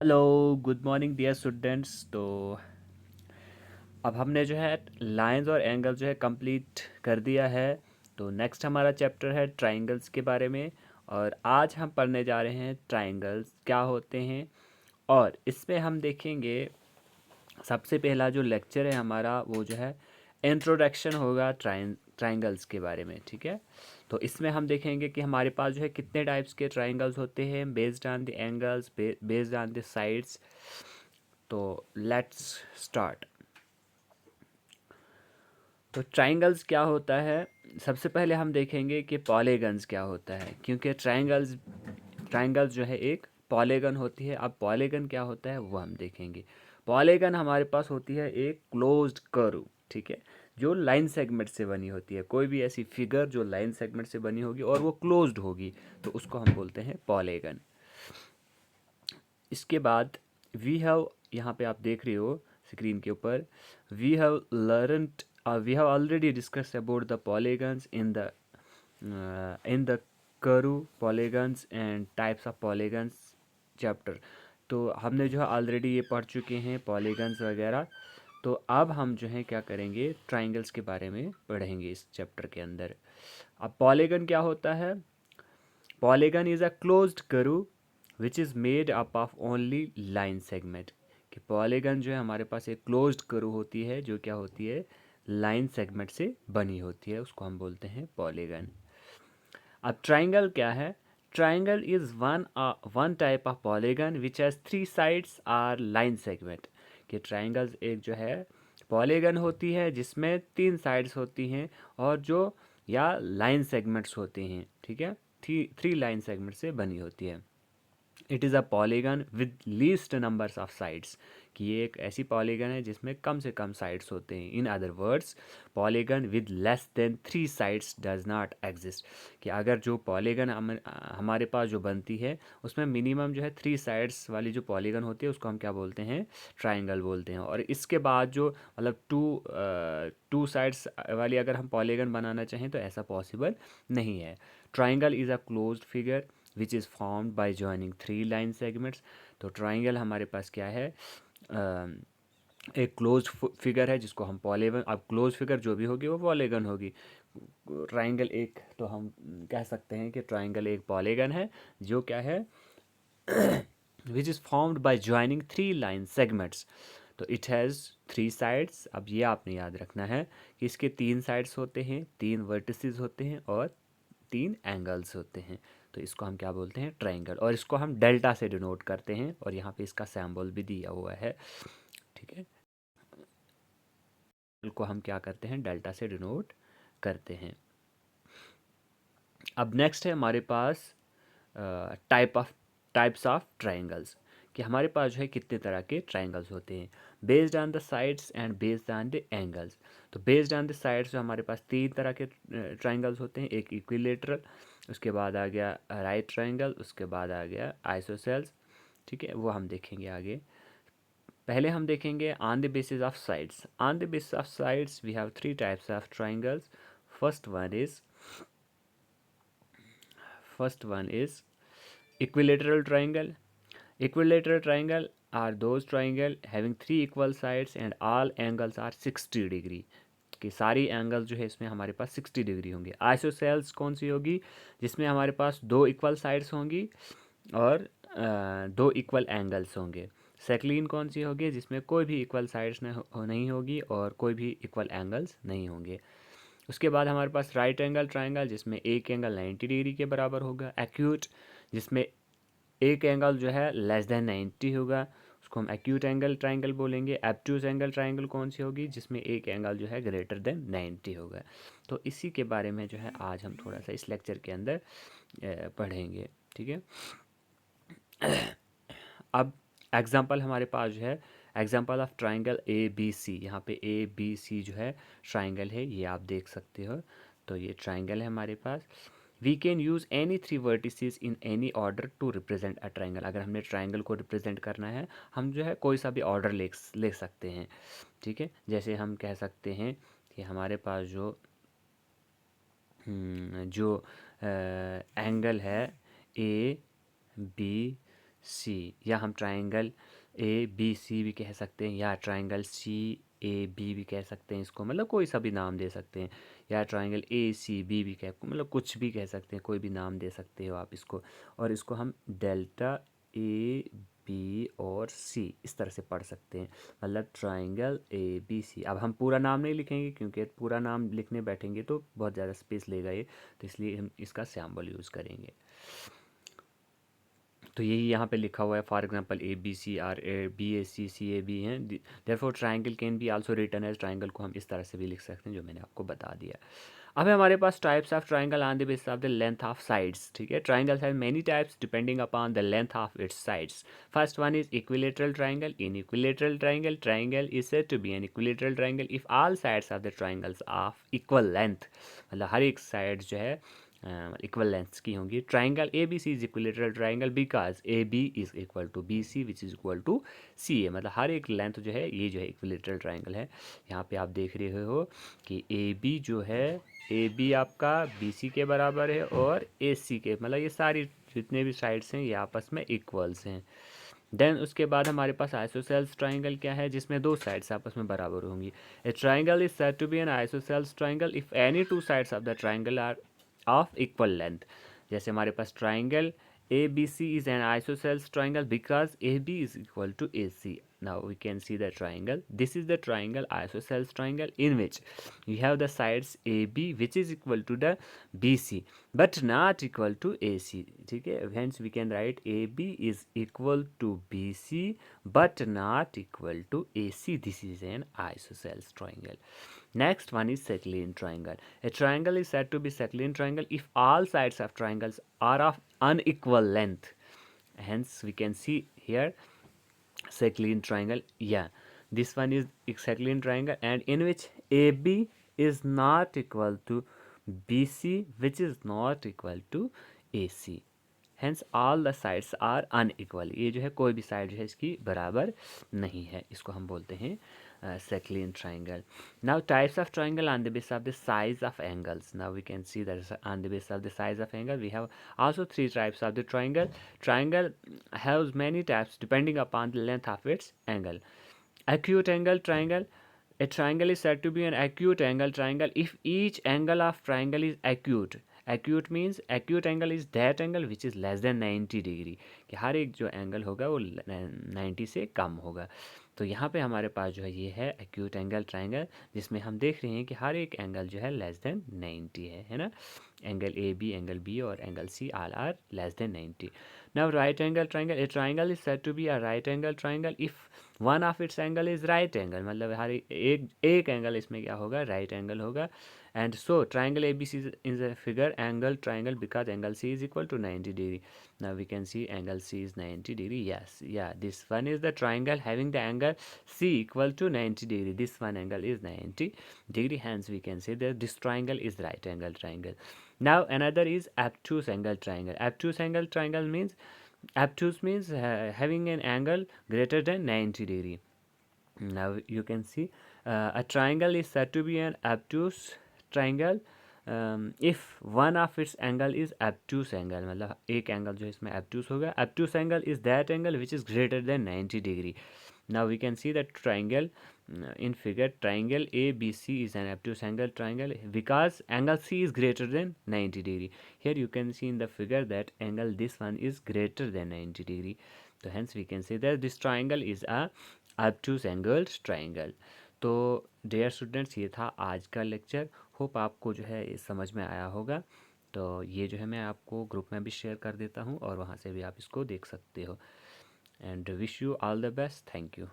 Hello, good morning dear students. तो अब हमने जो है लाइंस और एंगल जो है कंप्लीट कर दिया है। तो नेक्स्ट हमारा चैप्टर है ट्राइंगल्स के बारे में। और आज हम पढ़ने जा रहे हैं ट्राइंगल्स क्या होते हैं। और इसमें हम देखेंगे सबसे पहला जो लेक्चर है हमारा वो जो है इंट्रोडक्शन होगा ट्राइंगल्स के बारे में। ठीक है, तो इसमें हम देखेंगे कि हमारे पास जो है कितने टाइप्स के ट्राइंगल्स होते हैं based on the angles, based on the sides. तो लेट्स स्टार्ट। तो ट्राइंगल्स क्या होता है, सबसे पहले हम देखेंगे कि पॉलीगन्स क्या होता है, क्योंकि ट्राइंगल्स जो है एक पॉलीगन होती है। अब पॉलीगन क्या होता है वो हम देखेंगे। पॉलीगन हमारे पास होती है एक क्लोज्ड कर्व, ठीक है, जो लाइन सेगमेंट से बनी होती है। कोई भी ऐसी फिगर जो लाइन सेगमेंट से बनी होगी और वो क्लोज्ड होगी तो उसको हम बोलते हैं पॉलीगन। इसके बाद वी हैव, यहाँ पे आप देख रहे हो स्क्रीन के ऊपर, we have already discuss about the polygons in the curve polygons and types of polygons chapter. तो हमने जो है ऑलरेडी ये पढ़ चुके हैं पॉलीगन्स वगैरह। तो अब हम जो है क्या करेंगे, ट्राइंगल्स के बारे में पढ़ेंगे इस चैप्टर के अंदर। अब पॉलीगन क्या होता है? Polygon is a closed curve which is made up of only line segment. कि पॉलीगन जो है हमारे पास एक क्लोज्ड कर्व होती है जो क्या होती है, लाइन सेगमेंट से बनी होती है, उसको हम बोलते हैं पॉलीगन। अब ट्राइंगल क्या है? Triangle is one type of polygon which has three sides are line segment. कि ट्राइंगल्स एक जो है पॉलीगन होती है जिसमें तीन साइड्स होती हैं और जो या लाइन सेगमेंट्स होते हैं, ठीक है, थ्री लाइन सेगमेंट से बनी होती है। It is a polygon with least numbers of sides. कि ये एक ऐसी पॉलीगन है जिसमें कम से कम साइड्स होते हैं। In other words, polygon with less than three sides does not exist. कि अगर जो पॉलीगन हमारे पास जो बनती है उसमें मिनिमम जो है थ्री साइड्स वाली जो पॉलीगन होती है उसको हम क्या बोलते हैं, ट्राइंगल बोलते हैं। और इसके बाद जो मतलब टू साइड्स वाली अगर हम पॉलीगन बनाना चाहें तो ऐसा पॉसिबल नहीं है। Triangle is a closed figure which is formed by joining three line segments. तो ट्राइंगल हमारे पास क्या है, एक क्लोज फिगर है जिसको हम पॉलीगन, अब क्लोज फिगर जो भी होगी वो पॉलीगन होगी। ट्राइंगल एक, तो हम कह सकते हैं कि ट्राइंगल एक पॉलीगन है जो क्या है, which is formed by joining three line segments. तो इट हैज़ थ्री साइड्स। अब ये आपने याद रखना है कि इसके तीन साइड्स होते हैं, तीन वर्टिसेस होते हैं और तीन एंगल्स होते हैं। तो इसको हम क्या बोलते हैं, ट्राइंगल। और इसको हम डेल्टा से डिनोट करते हैं और यहाँ पे इसका सैम्बल भी दिया हुआ है, ठीक है। को हम क्या करते हैं, डेल्टा से डिनोट करते हैं। अब नेक्स्ट है हमारे पास टाइप्स ऑफ ट्राइंगल्स। कि हमारे पास जो है कितने तरह के ट्राइंगल्स होते हैं based on the sides and based on the angles. तो बेस्ड ऑन द साइड्स जो हमारे पास तीन तरह के ट्राइंगल्स होते हैं। एक इक्विलेटरल, उसके बाद आ गया राइट ट्राइंगल, उसके बाद आ गया आइसोसेल्स, ठीक है, वो हम देखेंगे आगे। पहले हम देखेंगे on the basis of sides. On the basis of sides we have three types of triangles. First one is first one is equilateral triangle. Equilateral triangle are those triangle having three equal sides and all angles are 60 degree. कि सारी angle जो है इसमें हमारे पास 60 degree होंगे। Isosceles कौन सी होगी, जिसमें हमारे पास दो इक्वल साइड्स होंगी और दो इक्वल एंगल्स होंगे। सेक्लीन कौन सी होगी, जिसमें कोई भी इक्वल साइड्स नहीं होगी और कोई भी इक्वल एंगल्स नहीं होंगे। उसके बाद हमारे पास राइट एंगल ट्राइंगल जिसमें एक एंगल 90 डिग्री के बराबर होगा। एक्यूट, जिसमें एक एंगल जो है लेस देन 90 होगा, उसको हम एक्यूट एंगल ट्राइंगल बोलेंगे। एब्ट्यूज एंगल ट्राइंगल कौन सी होगी, जिसमें एक एंगल जो है ग्रेटर देन 90 होगा। तो इसी के बारे में जो है आज हम थोड़ा सा इस लेक्चर के अंदर पढ़ेंगे, ठीक है। अब एग्जांपल हमारे पास जो है, example of triangle A B C. यहाँ पे ए बी सी जो है ट्राइंगल है, ये आप देख सकते हो। तो ये ट्राइंगल है हमारे पास। We can use any three vertices in any order to represent a triangle. अगर हमने ट्राइंगल को रिप्रेजेंट करना है हम जो है कोई सा भी ऑर्डर ले सकते हैं, ठीक है। जैसे हम कह सकते हैं कि हमारे पास जो एंगल है ए बी सी, या हम ट्राइंगल ए बी सी भी कह सकते हैं, या ट्राइंगल सी ए बी भी कह सकते हैं इसको, मतलब कोई सा भी नाम दे सकते हैं, या ट्राइंगल ए सी बी भी कह, मतलब कुछ भी कह सकते हैं, कोई भी नाम दे सकते हो आप इसको। और इसको हम डेल्टा ए बी और सी इस तरह से पढ़ सकते हैं, मतलब ट्राइंगल ए बी सी। अब हम पूरा नाम नहीं लिखेंगे क्योंकि पूरा नाम लिखने बैठेंगे तो बहुत ज़्यादा स्पेस लेगा ये, तो इसलिए हम इसका सिंबल यूज़ करेंगे। तो यही यहाँ पे लिखा हुआ है, for example A B C are A B A C C A B हैं। Therefore triangle can be also written as, triangle को हम इस तरह से भी लिख सकते हैं जो मैंने आपको बता दिया। अब है हमारे पास types of triangle on the basis of the length of sides. ठीक है, triangle have many types depending upon the length of its sides. First one is equilateral triangle. In equilateral triangle, triangle is said to be an equilateral triangle if all sides of the triangles of equal length, मतलब हर एक side जो है equal lengths की होंगी। Triangle A B C is equilateral triangle because A B is equal to B C which is equal to C A, मतलब हर एक लेंथ जो है ये जो है इक्विलेटरल ट्राइंगल है। यहाँ पे आप देख रहे हो कि ए बी जो है, ए बी आपका बी सी के बराबर है और ए सी के, मतलब ये सारी जितने भी साइड्स हैं ये आपस में इक्वल्स हैं। देन उसके बाद हमारे पास आइसोसेल्स ट्राइंगल क्या है, जिसमें दो साइड्स आपस में बराबर होंगी। A triangle is said to be an isosceles triangle if any two sides of the triangle are of equal length. जैसे हमारे पास triangle A B C is an isosceles triangle because A B is equal to A C. Now we can see the triangle. This is the triangle isosceles triangle in which you have the sides AB which is equal to the BC but not equal to AC. ठीक है, hence we can write AB is equal to BC but not equal to AC. This is an isosceles triangle. Next one is secant triangle. A triangle is said to be secant triangle if all sides of triangles are of unequal length. Hence we can see here secant triangle. Yeah, this one is secant triangle and in which AB is not equal to BC which is not equal to AC. Hence all the sides are unequal. ये जो है कोई भी side जो है इसकी बराबर नहीं है, इसको हम बोलते हैं secant triangle. Now types of triangle on the basis of the size of angles. Now we can see that on the basis of the size of angle we have also three types of the triangle. Triangle has many types depending upon the length of its angle. Acute angle triangle. A triangle is said to be an acute angle triangle if each angle of triangle is acute. Acute means acute angle is that angle which is less than 90 degree, कि हर एक जो angle होगा वो 90 से कम होगा। तो यहाँ पे हमारे पास जो है ये है एक्यूट एंगल ट्राइंगल, जिसमें हम देख रहे हैं कि हर एक एंगल जो है लेस देन 90 है ना। एंगल एंगल बी और angle C all are less than 90। Now right angle triangle. A triangle is said to be a right angle triangle if one of its angle is right angle, मतलब हर एक angle इसमें क्या होगा, right angle होगा। And so triangle ABC is a figure angle triangle because angle C is equal to 90 degree. Now we can see angle C is 90 degree. Yes, yeah, this one is the triangle having the angle C equal to 90 degree. This one angle is 90 degree. Hence we can say that this triangle is right angle triangle. Now another is obtuse angle triangle. Obtuse angle triangle means, obtuse means having an angle greater than 90 degree. Now you can see a triangle is said to be an obtuse triangle if one of its angle is obtuse angle, मतलब एक angle जो इसमें obtuse होगा। obtuse angle is that angle which is greater than 90 degree. Now we can see that triangle in figure, triangle ABC is an obtuse angle triangle because angle C is greater than 90 degree. Here you can see in the figure that angle this one is greater than 90 degree. So hence we can say that this triangle is a obtuse angled triangle. तो dear students ये था आज का lecture. Hope आपको जो है ये समझ में आया होगा। तो ये जो है मैं आपको ग्रुप में भी शेयर कर देता हूँ और वहाँ से भी आप इसको देख सकते हो। And wish you all the best. Thank you.